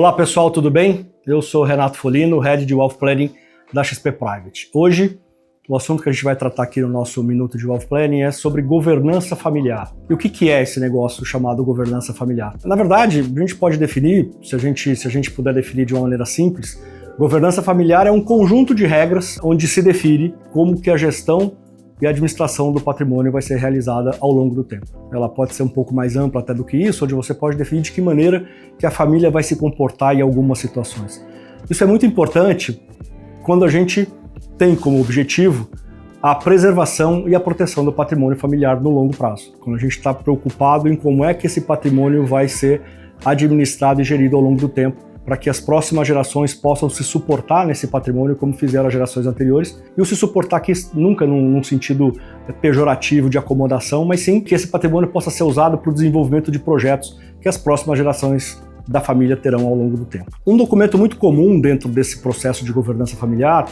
Olá pessoal, tudo bem? Eu sou Renato Folino, Head de Wealth Planning da XP Private. Hoje, o assunto que a gente vai tratar aqui no nosso Minuto de Wealth Planning é sobre governança familiar. E o que é esse negócio chamado governança familiar? Na verdade, a gente pode definir, se a gente puder definir de uma maneira simples, governança familiar é um conjunto de regras onde se define como que a gestão e a administração do patrimônio vai ser realizada ao longo do tempo. Ela pode ser um pouco mais ampla até do que isso, onde você pode definir de que maneira que a família vai se comportar em algumas situações. Isso é muito importante quando a gente tem como objetivo a preservação e a proteção do patrimônio familiar no longo prazo. Quando a gente está preocupado em como é que esse patrimônio vai ser administrado e gerido ao longo do tempo, para que as próximas gerações possam se suportar nesse patrimônio como fizeram as gerações anteriores. E o se suportar aqui nunca num sentido pejorativo de acomodação, mas sim que esse patrimônio possa ser usado para o desenvolvimento de projetos que as próximas gerações da família terão ao longo do tempo. Um documento muito comum dentro desse processo de governança familiar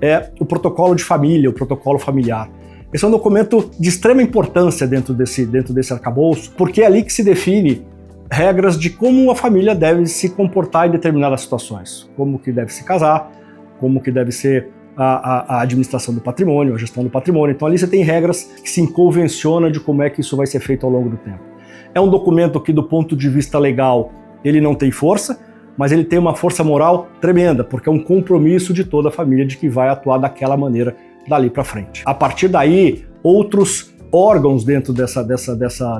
é o protocolo de família, o protocolo familiar. Esse é um documento de extrema importância dentro desse arcabouço, porque é ali que se define regras de como a família deve se comportar em determinadas situações, como que deve se casar, como que deve ser a administração do patrimônio, a gestão do patrimônio. Então ali você tem regras que se convenciona de como é que isso vai ser feito ao longo do tempo. É um documento que, do ponto de vista legal, ele não tem força, mas ele tem uma força moral tremenda, porque é um compromisso de toda a família de que vai atuar daquela maneira dali para frente. A partir daí, outros órgãos dentro dessa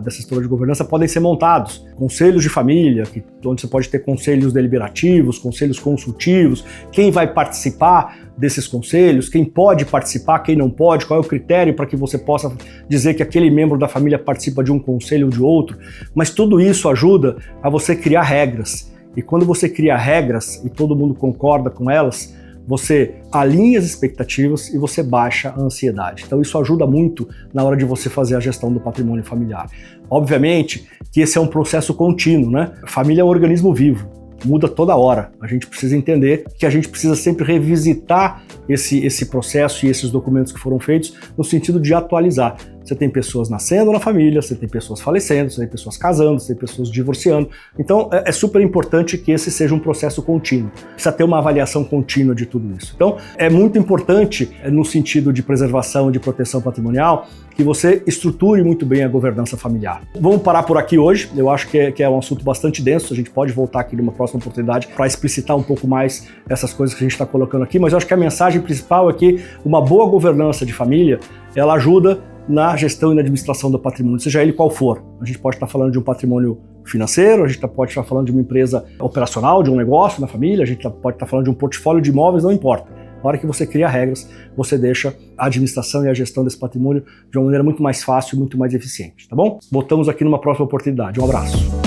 estrutura de governança podem ser montados. Conselhos de família, onde você pode ter conselhos deliberativos, conselhos consultivos, quem vai participar desses conselhos, quem pode participar, quem não pode, qual é o critério para que você possa dizer que aquele membro da família participa de um conselho ou de outro. Mas tudo isso ajuda a você criar regras. E quando você cria regras e todo mundo concorda com elas, você alinha as expectativas e você baixa a ansiedade. Então isso ajuda muito na hora de você fazer a gestão do patrimônio familiar. Obviamente que esse é um processo contínuo, né? A família é um organismo vivo, muda toda hora. A gente precisa entender que a gente precisa sempre revisitar esse processo e esses documentos que foram feitos no sentido de atualizar. Você tem pessoas nascendo na família, você tem pessoas falecendo, você tem pessoas casando, você tem pessoas divorciando. Então é super importante que esse seja um processo contínuo. Precisa ter uma avaliação contínua de tudo isso. Então é muito importante, no sentido de preservação e de proteção patrimonial, que você estruture muito bem a governança familiar. Vamos parar por aqui hoje. Eu acho que é um assunto bastante denso. A gente pode voltar aqui numa próxima oportunidade para explicitar um pouco mais essas coisas que a gente está colocando aqui, mas eu acho que a mensagem principal é que uma boa governança de família, ela ajuda na gestão e na administração do patrimônio, seja ele qual for. A gente pode estar falando de um patrimônio financeiro, a gente pode estar falando de uma empresa operacional, de um negócio na família, a gente pode estar falando de um portfólio de imóveis, não importa. Na hora que você cria regras, você deixa a administração e a gestão desse patrimônio de uma maneira muito mais fácil e muito mais eficiente, tá bom? Voltamos aqui numa próxima oportunidade. Um abraço.